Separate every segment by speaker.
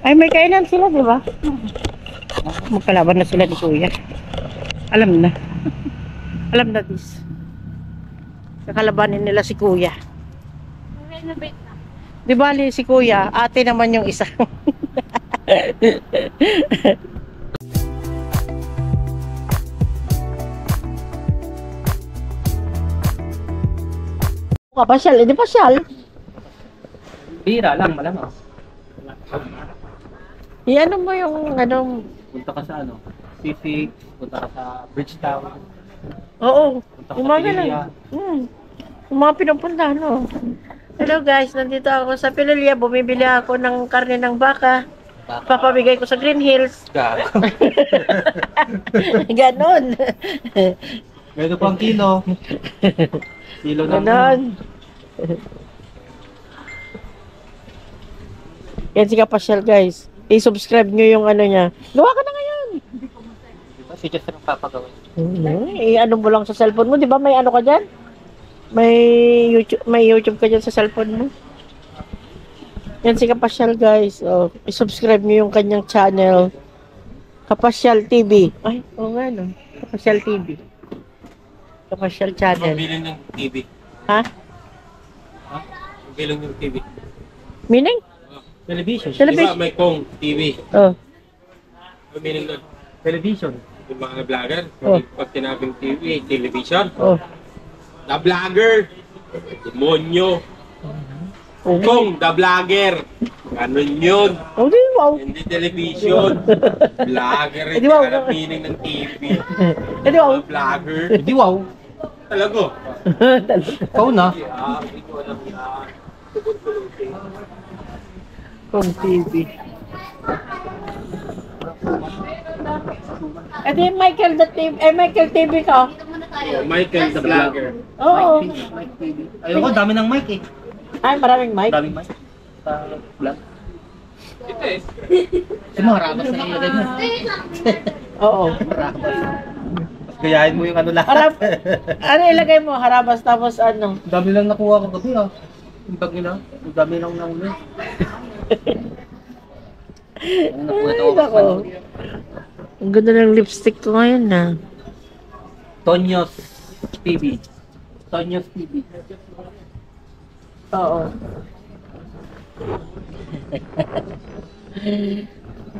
Speaker 1: Ay, may kainan sila, di ba? Magkalaban na sila ni Kuya. Alam na. Alam na this. Kakalabanin nila si Kuya. Di bali si Kuya, ate naman yung isa. Pasyal, hindi pasyal.
Speaker 2: Bira lang, malamang.
Speaker 1: Iano mo yung anong...
Speaker 2: Punta ka sa ano, Pacific, punta ka sa Bridgetown.
Speaker 1: Oo,
Speaker 2: Punta ka
Speaker 1: yung
Speaker 2: sa
Speaker 1: mga ganun.
Speaker 2: Pilya.
Speaker 1: Yung mga pinupuntahan, no? Hello guys, nandito ako sa Pilya. Bumibili ako ng karne ng baka. Papabigay ko sa Green Hills.
Speaker 2: Gago.
Speaker 1: Ganon.
Speaker 2: Ganito po ang kilo. Kilo ng
Speaker 1: Ganon. Yan si Kapasyal guys. I-subscribe nyo yung ano niya. Gawa ka na ngayon.
Speaker 2: Si Jess ang papagawin.
Speaker 1: I-ano mo lang sa cellphone mo. Di ba may ano ka dyan? May YouTube ka dyan sa cellphone mo. Yan si Kapasyal guys. Oh, i-subscribe nyo yung kanyang channel. Kapasyal TV. Ay, oo nga no. Kapasyal TV. Kapasyal channel.
Speaker 2: Bilhin ng TV.
Speaker 1: Ha?
Speaker 2: Ha? Bilhin ng TV.
Speaker 1: Meaning?
Speaker 2: Television.
Speaker 1: Television.
Speaker 2: Diba may Kong TV.
Speaker 1: Oh.
Speaker 2: Ang meaning nun? Television. Yung mga vlogger.
Speaker 1: Oh.
Speaker 2: Pag tinabing TV, television.
Speaker 1: Oh.
Speaker 2: The vlogger. Demonyo. Kong, the vlogger. Ganun yun.
Speaker 1: Oh, di wow.
Speaker 2: Hindi television. Vlogger.
Speaker 1: Eh,
Speaker 2: Hindi
Speaker 1: di ba?
Speaker 2: alam meaning ng TV.
Speaker 1: Eh, di wow.
Speaker 2: Mga vlogger. Hindi wow. Talago. Ikaw na. Hindi ko alam yan.
Speaker 1: Kung TV. Eh di Michael the TV, Michael TV ka.
Speaker 2: Michael the vlogger.
Speaker 1: Oo.
Speaker 2: Mike TV. Ayoko, dami ng mic eh.
Speaker 1: Ay, maraming mic.
Speaker 2: Daming mic. Sa vlog. Kasi mga rabas na ilagay mo.
Speaker 1: Oo.
Speaker 2: Gayahin mo yung ano lahat.
Speaker 1: Harap, ano ilagay mo? Harabas tapos ano?
Speaker 2: Dami lang nakuha ko gabi ah. Yung bag nila. Ang dami lang nauna. Ang nakuha
Speaker 1: Ay, nako. Ang ganda ng lipstick ko ngayon na.
Speaker 2: Tonyos TV. Tonyos TV.
Speaker 1: Oo.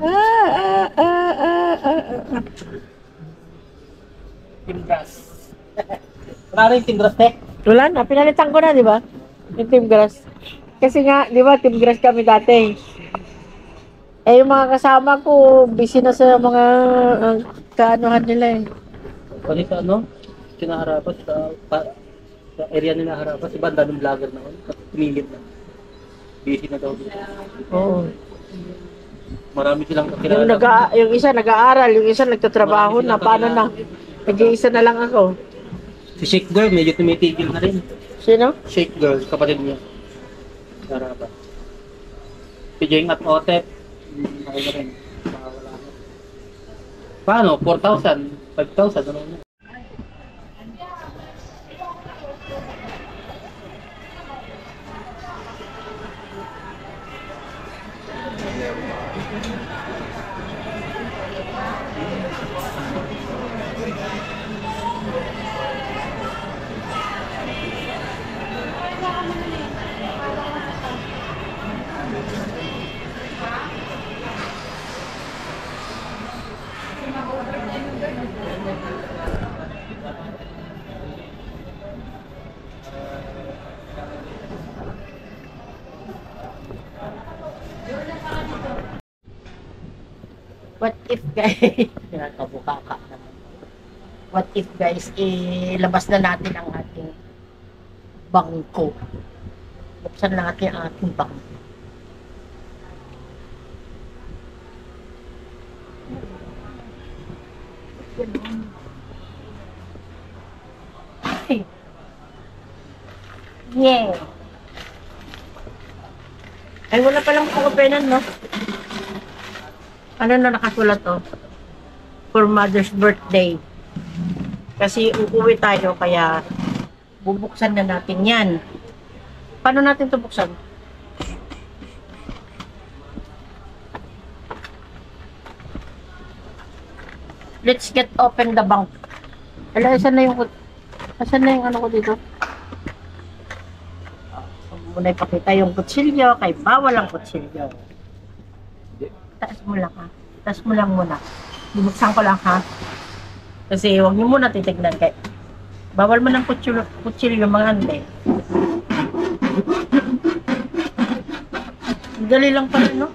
Speaker 1: Ah.
Speaker 2: Team Grass. Wala rin Team Grass eh.
Speaker 1: Wala na, pinalitan ko na, di ba? Yung Team Grass. Kasi nga, di ba, Team Grass kami dati. Eh, yung mga kasama ko, busy na sa mga kaanuhan nila eh.
Speaker 2: Pali sa ano? Kinaharapas sa area nila harapas. Iba, daming vlogger na ako. Tumingin na. Busy na daw dito.
Speaker 1: Oo.
Speaker 2: Marami silang kakilala.
Speaker 1: Yung isa nag-aaral, yung isa nagtatrabaho na, paano na? Nag-iisa na lang ako.
Speaker 2: Si Shake Girl, medyo tumitigil na rin.
Speaker 1: Sino?
Speaker 2: Shake Girl, kapatid niya. Harapas. Si Jeng at Otep, ako na rin. Wala na. Paano? 4,000? 5,000? Ano na?
Speaker 1: What if guys, kabuka ka naman. What if guys, ilabas na natin ang ating bangko. Buksan natin ang ating bangko. Yeah. Ay, wala palang pakapenan, no? Ano na nakasulat to? For Mother's Birthday. Kasi uuwi tayo, kaya bubuksan na natin yan. Paano natin ito buksan? Let's get open the bank. Ala, asan na yung ano ko dito? Huwag mo na ipakita yung kutsilyo, kay bawal ang kutsilyo. Taas mo lang ha. Taas mo lang muna. Bubuksan ko lang ha. Kasi huwag niyo muna titignan kay bawal man ang kutsilyo mga ande. Dali lang pala, no?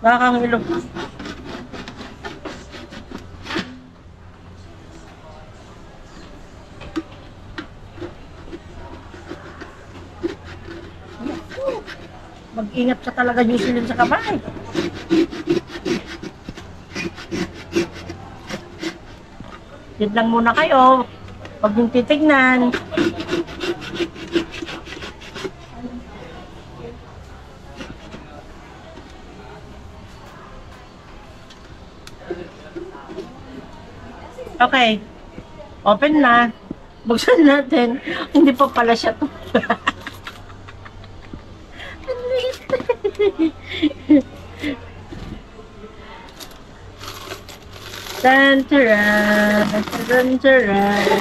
Speaker 1: Nakakangilo. Mag-ingat ka talaga, Jocelyn, sa kamay. Yan lang muna kayo. Huwag yung titignan. Okay. Open na. Buksan natin. Hindi pa pala siya to. Ang liit. Tan taran, taran taran.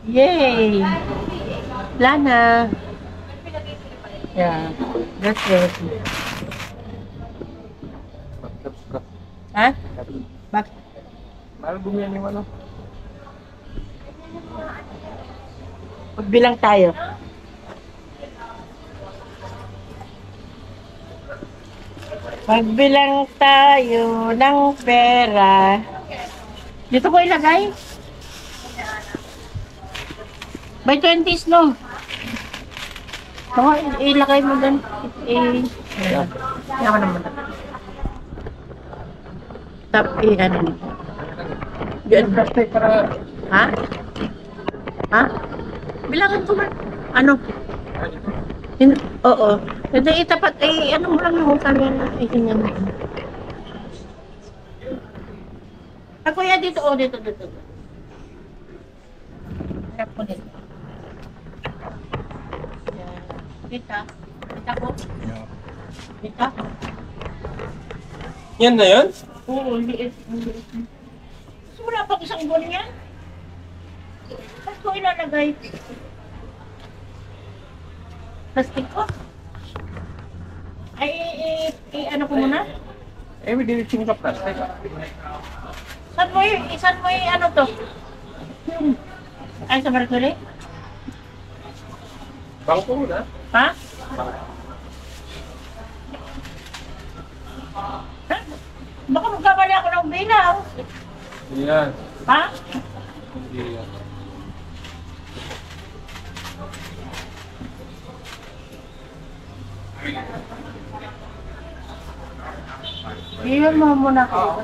Speaker 1: Yay! Lana. Yeah, that's it. Ha? Bakit?
Speaker 2: Mahal gumiyan yung ano?
Speaker 1: Magbilang tayo. Magbilang tayo ng pera. Dito ko ilagay. By 20s, no? Baka ilagay mo dun. Yaman naman. Tap, ano nito.
Speaker 2: Yan, plastic para...
Speaker 1: Ha? Ha? Bilangan ko man. Ano? Oo. Hindi itapat, ano mo lang yung kanya na, ganyan. Kuya, dito, dito. Harap ko dito. Kita. Kita ko. Kita.
Speaker 2: Yan na yun?
Speaker 1: Oo, liit. So, wala pang isang buwan yan. Tapos ko ilalagay. Plastic ko. Ano ko muna?
Speaker 2: May diniching ka plastic.
Speaker 1: Saan mo ano to? Ay, sa Mercury?
Speaker 2: Bangko na?
Speaker 1: Ha? Baka magkamali ako ng bilang.
Speaker 2: Yan.
Speaker 1: Ha?
Speaker 2: Hindi yan.
Speaker 1: Iyon mo muna ko.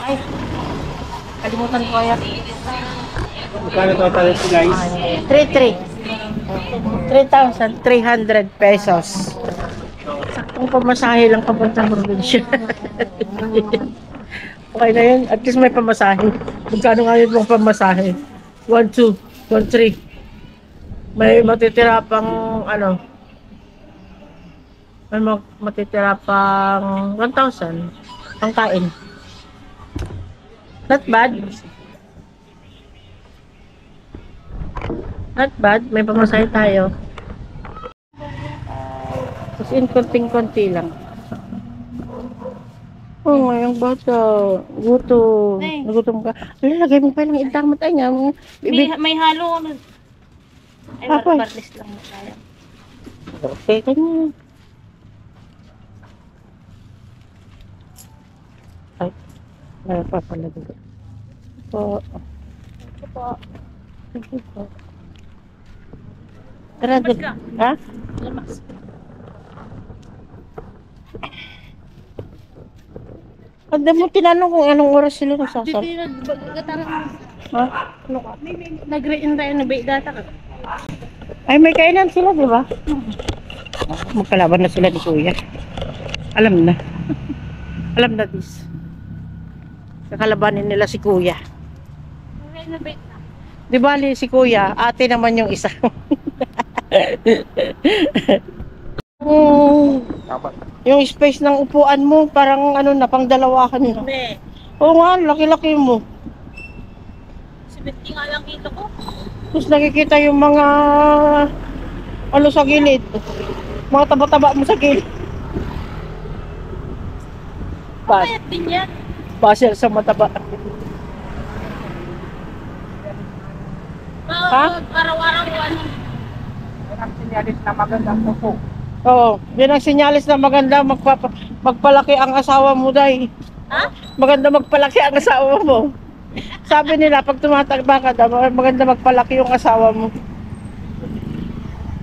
Speaker 1: Ay, kalimutan ko kaya.
Speaker 2: Magkano total ito guys?
Speaker 1: 3,300 pesos. Saktong pamasahe lang papuntang probinsya. Okay na yun. At least may pamasahe. Magkano nga yun mong pamasahe? 1, 2, 1, 3. May matitira pang ano? May matitira pang 1,000. Ang kain. Not bad. Not bad. May pamasahe tayo. Tapos in konting-konti lang. Oh, ngayong bata. Gutom.
Speaker 3: Nay.
Speaker 1: Nagutom ka. Lagay mo pa lang intamot ay nga.
Speaker 3: May halo. Ay,
Speaker 1: Apoy.
Speaker 3: barlis lang na kaya.
Speaker 1: Okay, kanya. Ay, meron pa pala dito. Po.
Speaker 3: Ito po.
Speaker 1: Sige po. Tara,
Speaker 3: Mas ka.
Speaker 1: ha?
Speaker 3: Lamas.
Speaker 1: Hindi mo tinanong kung anong oras sila
Speaker 3: Dito
Speaker 1: nagsasal.
Speaker 3: yung nagbagatara.
Speaker 1: Ha?
Speaker 3: Ano ka? Nag-rein tayo na data ka.
Speaker 1: Ay, may kainan sila, di ba? Magkalaban na sila ni Kuya. Alam na. Alam na this. Kakalabanin nila si Kuya.
Speaker 3: Nag-rein na bait na.
Speaker 1: Di bali si Kuya, ate naman yung isa. Yung space ng upuan mo, parang ano na, pang dalawahan na.
Speaker 3: Hindi.
Speaker 1: Oo nga, laki-laki mo.
Speaker 3: 70 nga lang kilo ko.
Speaker 1: Tapos nakikita yung mga ano sa gilid. Mga taba-taba mo sa gilid.
Speaker 3: Payat din yan.
Speaker 1: Basel sa mataba. Ha?
Speaker 3: Araw-araw ano.
Speaker 2: Ang sinyalis na magandang pupo.
Speaker 1: Oo, yun ang sinyalis na maganda magpalaki ang asawa mo, day.
Speaker 3: Ha?
Speaker 1: Maganda magpalaki ang asawa mo. Sabi nila, pag tumatagba ka daw, maganda magpalaki yung asawa mo.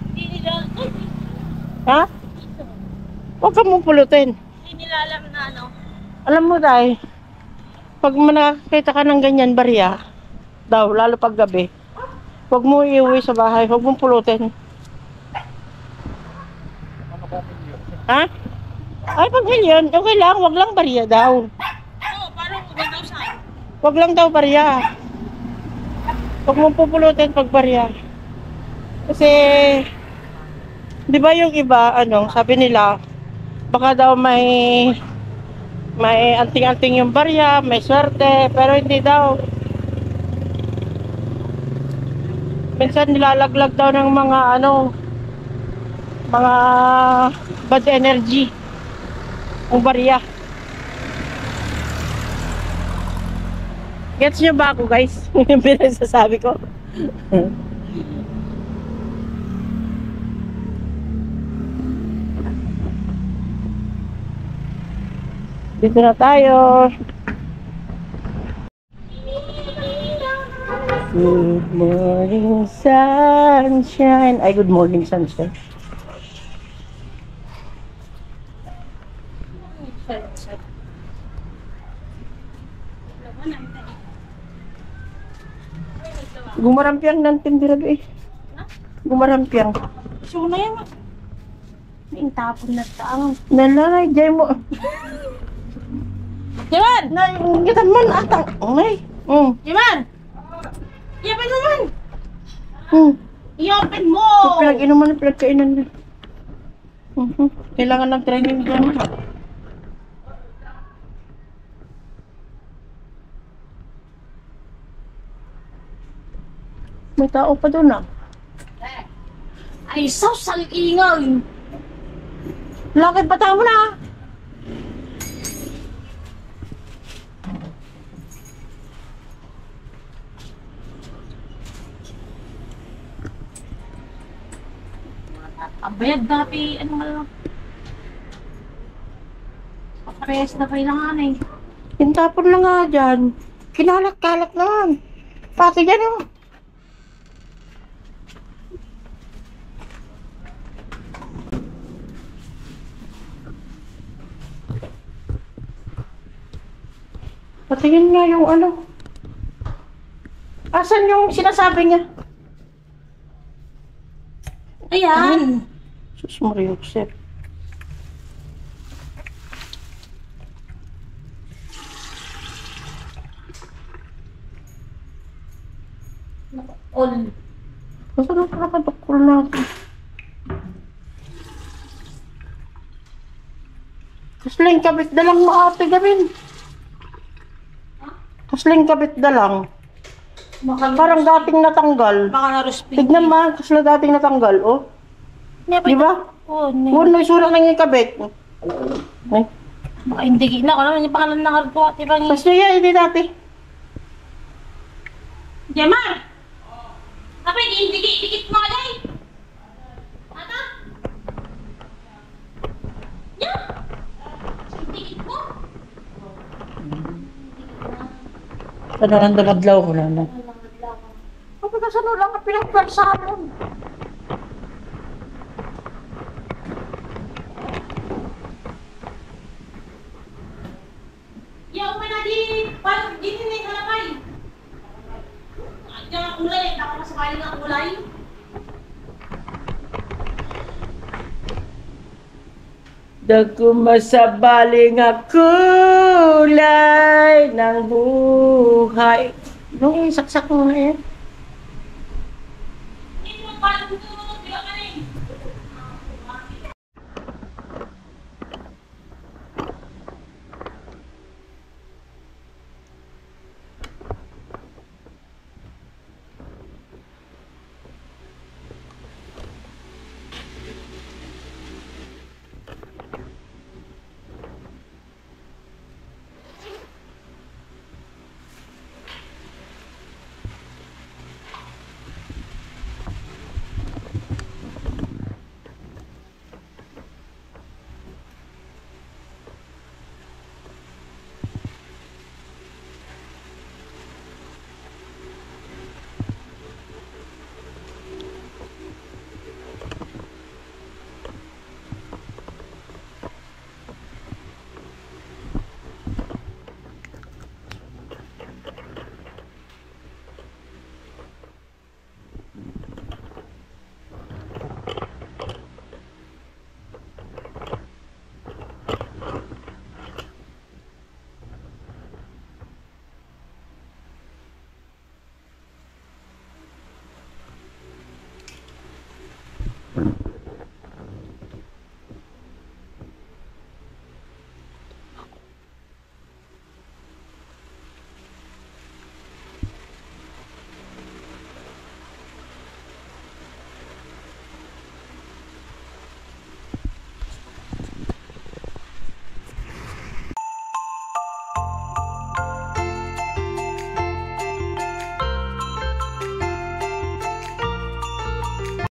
Speaker 3: Hindi nila,
Speaker 1: Ha? Huwag ka mong pulutin.
Speaker 3: hindi nila alam na ano.
Speaker 1: Alam mo, day, pag nakakita ka ng ganyan barya, daw, lalo pag gabi, huwag mo iuwi sa bahay, huwag mong pulutin. Ha? Ay, pag ganyan, okay lang, huwag lang barya daw.
Speaker 3: Oo, parang 1,000.
Speaker 1: Huwag lang daw barya. Huwag mong pupulutin pag barya. Kasi, di ba yung iba, ano, sabi nila, baka daw may anting-anting yung barya, may swerte, pero hindi daw. Minsan nilalaglag daw ng mga, ano, mga bad energy ang barya. Gets nyo ba ako, guys? Yung pinagsasabi ko. Dito na tayo. Good morning, sunshine. Ay, good morning, sunshine. Gumarampiang ng tindirado eh. Gumarampiang.
Speaker 3: So na yan. May tapon na taang.
Speaker 1: Nalanay, jay mo.
Speaker 3: Yaman!
Speaker 1: Kita man atang. Ay.
Speaker 3: Yaman! Yaman naman! I-open mo!
Speaker 1: Pinag-inuman ng pinagkainan niya. Kailangan ng training dyan. May tao pa doon ah.
Speaker 3: Ay, sasal ingay!
Speaker 1: Laki pa tao na.
Speaker 3: Abayad dapi, ano nga lang. Paparehas na kailangan eh.
Speaker 1: Yung tapon na nga dyan. Kinalat-kalat naman. Pati yan oh. Patingin nga yung ano. Asan yung sinasabi niya?
Speaker 3: Ayan.
Speaker 1: Sus Mario Josep.
Speaker 3: All.
Speaker 1: Basta nang kakadukul natin. Kasling kabit dalang maate gawin. Kasling kabit dalang. Parang dating natanggal.
Speaker 3: Baka naruspin.
Speaker 1: Tignan mo, kasla dating natanggal, oh. Di ba?
Speaker 3: Oo, ne.
Speaker 1: Huwag na isura lang yung kabit. Ay,
Speaker 3: Baka hindi na ako naman yung pangalan ng harto at ibang...
Speaker 1: kasla yan, hindi dati.
Speaker 3: Jamar! Kapag dikit mo alay! Ata? Yan! Dikit mo!
Speaker 1: Ano ang damadlaw ko na na? Kapag kasano lang ang pinagpwersahan.
Speaker 3: Yaw man na di! Paano di na yung halapay? Diyan ang ulay, hindi ako masakali ng ulay.
Speaker 1: Dako masabaling nga kulay ng buhay. Nung isaksak mo na yan.